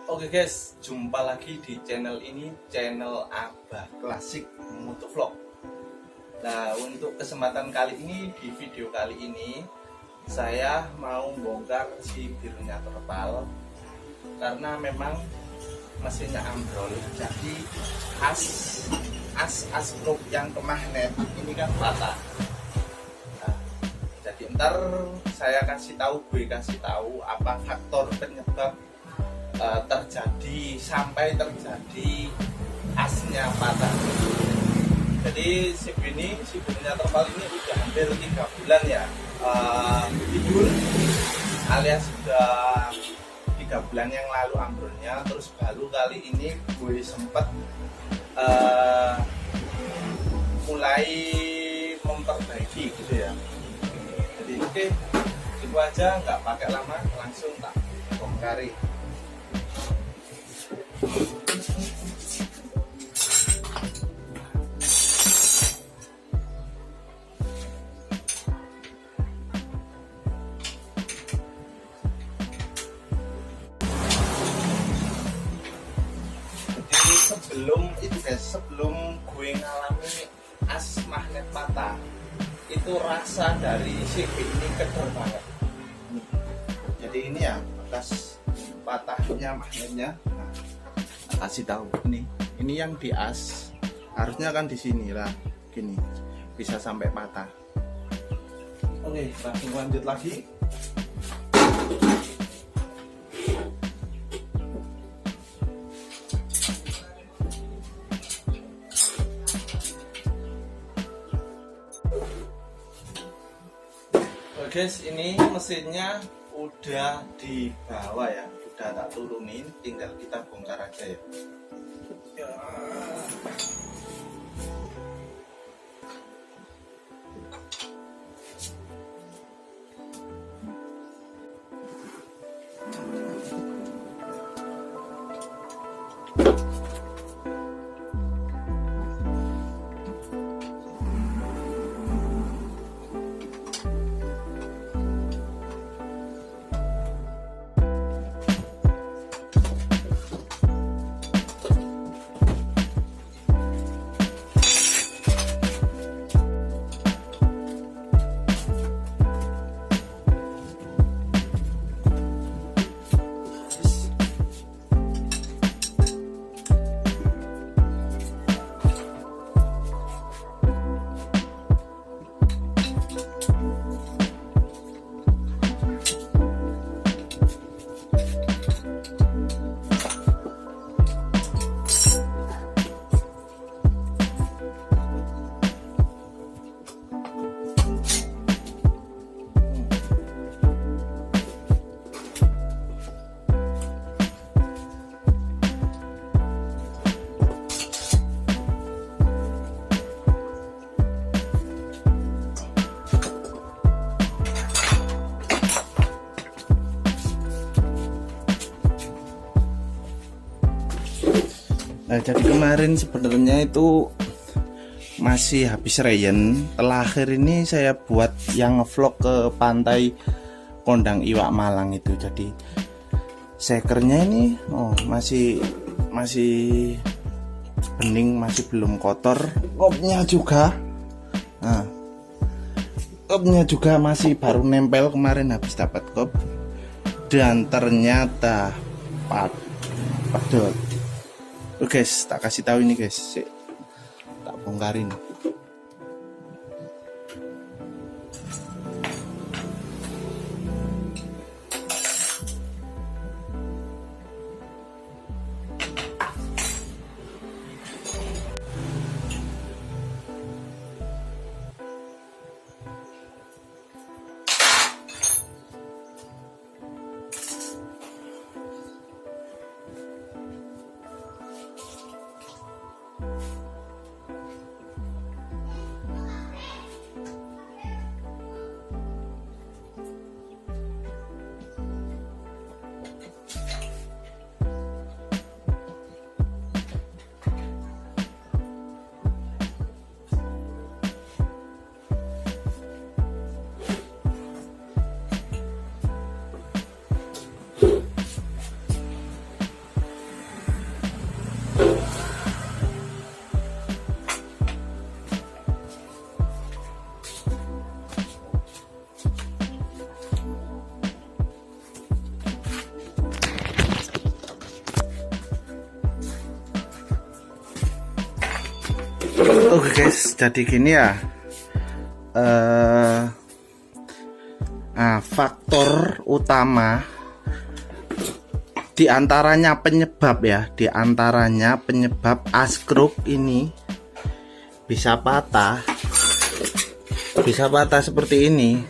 Oke guys, jumpa lagi di channel ini, channel Abah Klasik Motovlog. Nah, untuk kesempatan kali ini, di video kali ini saya mau bongkar si birunya terpal karena memang mesinnya ambrol. Jadi as truk yang ke magnet ini kan patah. Nah, jadi ntar saya kasih tahu apa faktor penyebab sampai terjadi asnya patah. Jadi si birunya terpal ini udah hampir 3 bulan ya tidur, alias sudah 3 bulan yang lalu ambrolnya. Terus baru kali ini gue sempet mulai memperbaiki gitu ya. Jadi oke, itu aja, nggak pakai lama, langsung tak bongkari. Sebelum gue ngalami as magnet patah, itu rasa dari CB ini kedor banget. Jadi ini ya bekas patahnya magnetnya. Nah, kasih tahu ini yang di as, harusnya kan di sini lah, gini bisa sampai patah. Oke, langsung lanjut lagi. Guys, ini mesinnya udah dibawa ya, udah tak turunin, tinggal kita bongkar aja ya. Nah, jadi kemarin sebenarnya itu masih habis rain. Terakhir ini saya buat yang ngevlog ke pantai Kondang Iwak Malang itu. Jadi sekernya ini masih bening, masih belum kotor. Kopnya juga, nah, kopnya juga masih baru nempel, kemarin habis dapat kop dan ternyata pedot. Oke guys, tak kasih tahu ini guys, tak bongkarin. Oke guys, jadi gini ya. Faktor utama diantaranya penyebab ya, diantaranya penyebab askruk ini bisa patah seperti ini,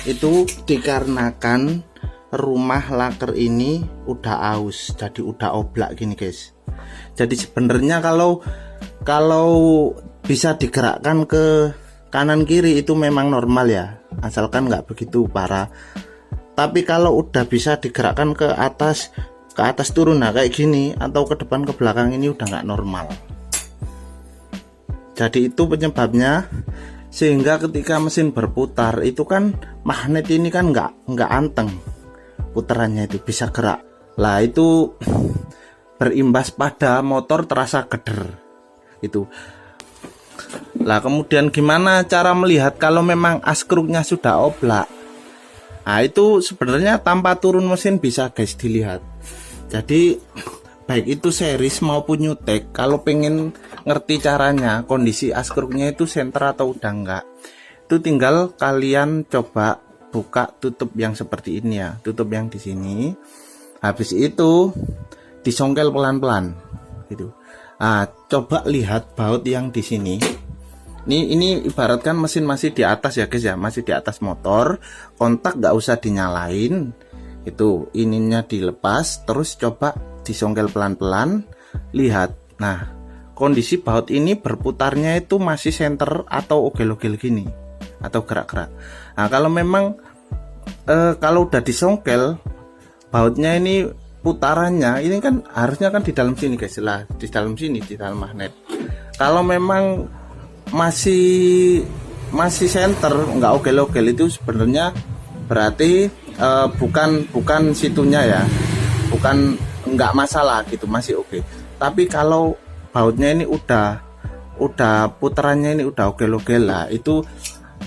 itu dikarenakan rumah laker ini udah aus, jadi udah oblak gini guys. Jadi sebenarnya kalau bisa digerakkan ke kanan kiri itu memang normal ya, asalkan nggak begitu parah. Tapi kalau udah bisa digerakkan ke atas turun, nah kayak gini, atau ke depan ke belakang, ini udah nggak normal. Jadi itu penyebabnya, sehingga ketika mesin berputar itu kan magnet ini kan nggak anteng putarannya, itu bisa gerak lah, itu berimbas pada motor terasa geder itu. Lah kemudian gimana cara melihat kalau memang askruknya sudah oblak? Nah itu sebenarnya tanpa turun mesin bisa guys dilihat. Jadi baik itu series maupun Newtek, kalau pengen ngerti caranya kondisi askruknya itu senter atau udah enggak, itu tinggal kalian coba buka tutup yang seperti ini ya, tutup yang di sini. Habis itu disongkel pelan-pelan gitu. Nah, coba lihat baut yang di sini. Ini ibaratkan mesin masih di atas ya guys ya, masih di atas motor, kontak nggak usah dinyalain, itu ininya dilepas, terus coba disongkel pelan-pelan, lihat. Nah kondisi baut ini berputarnya itu masih senter atau ogel-ogel gini, atau gerak-gerak. Nah kalau memang kalau udah disongkel bautnya ini putarannya ini kan harusnya kan di dalam sini guys lah, di dalam sini, di dalam magnet. Kalau memang masih center nggak ogel-ogel, itu sebenarnya berarti bukan situnya ya, bukan nggak masalah gitu, masih oke. Tapi kalau bautnya ini udah putarannya ini udah ogel-ogel lah, itu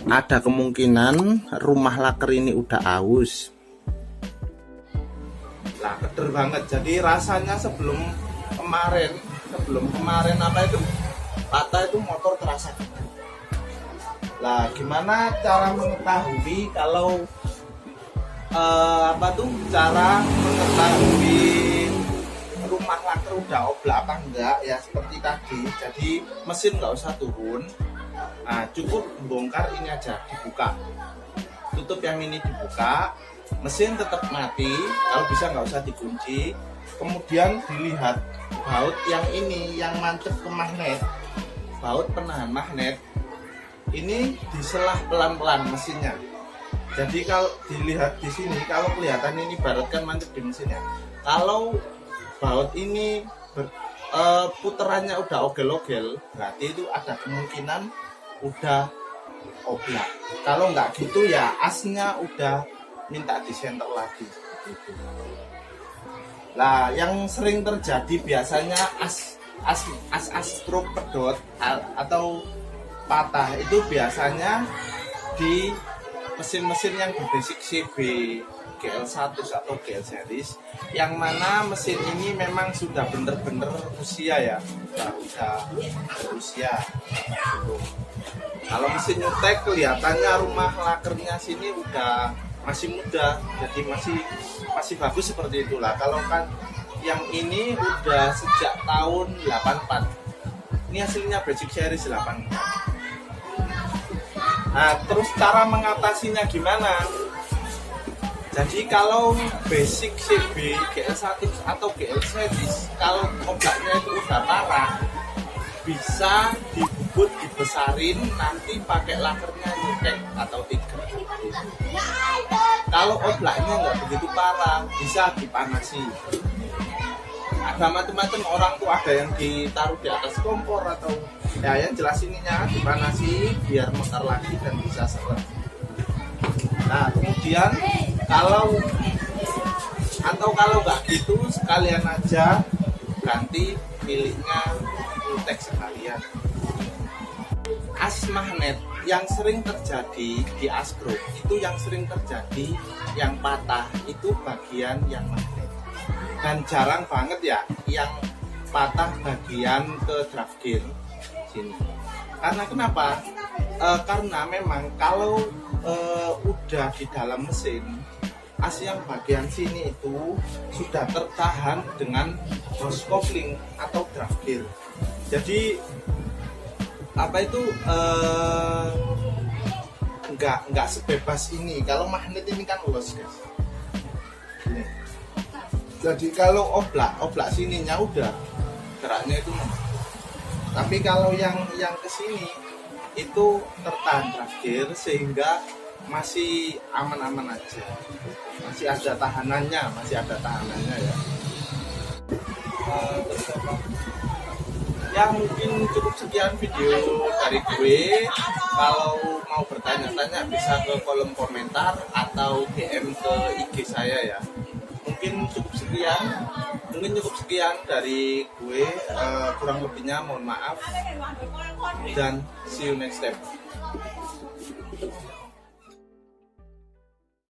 ada kemungkinan rumah laker ini udah aus lah, keder banget. Jadi rasanya sebelum kemarin apa itu patah, itu motor terasa keder. Lah gimana cara mengetahui kalau cara mengetahui rumah laker udah oblak apa enggak ya, seperti tadi. Jadi mesin nggak usah turun, nah cukup bongkar ini aja, dibuka, tutup yang ini dibuka, mesin tetap mati, kalau bisa nggak usah dikunci. Kemudian dilihat baut yang ini yang mancep ke magnet, baut penahan magnet ini diselah pelan-pelan mesinnya. Jadi kalau dilihat di sini, kalau kelihatan ini ibaratkan mancep di mesinnya, kalau baut ini puterannya udah ogel-ogel, berarti itu ada kemungkinan udah oblak. Kalau nggak gitu ya asnya udah minta disenter lagi gitu. Lah yang sering terjadi biasanya as struk pedot atau patah itu biasanya di mesin-mesin yang berbasic CB, GL1 atau GL series, yang mana mesin ini memang sudah bener-bener usia ya, udah berusia gitu. Kalau mesin Newtek kelihatannya rumah lakernya sini udah masih muda, jadi masih bagus seperti itulah. Kalau kan yang ini udah sejak tahun 84, ini hasilnya basic series 84. Nah terus cara mengatasinya gimana? Jadi kalau basic CB, GL1 atau GL series, kalau oblaknya itu udah parah, bisa dibubut, dibesarin, nanti pakai lakernya Newtek atau Tiger. Kalau oblaknya nggak begitu parah, bisa dipanasi. Ada macam-macam orang tuh, ada yang ditaruh di atas kompor atau ya yang jelas ininya dipanasi biar mekar lagi dan bisa seret. Nah kemudian kalau nggak gitu, sekalian aja ganti miliknya Newtek sekalian. As magnet yang sering terjadi di askruk itu, yang sering terjadi yang patah itu bagian yang magnet, dan jarang banget ya yang patah bagian ke draft gear sini. Karena kenapa? Karena memang kalau udah di dalam mesin, as yang bagian sini itu sudah tertahan dengan hose coupling atau draft gear. Jadi apa itu nggak sebebas ini. Kalau magnet ini kan los, guys. Ini. Jadi kalau oblak sininya udah geraknya itu. Tapi kalau yang ke sini itu tertahan draft gear sehingga masih aman-aman aja, masih ada tahanannya ya. Ya mungkin cukup sekian video dari gue. Kalau mau bertanya-tanya bisa ke kolom komentar atau DM ke IG saya ya. Mungkin cukup sekian dari gue. Kurang lebihnya mohon maaf dan see you next time.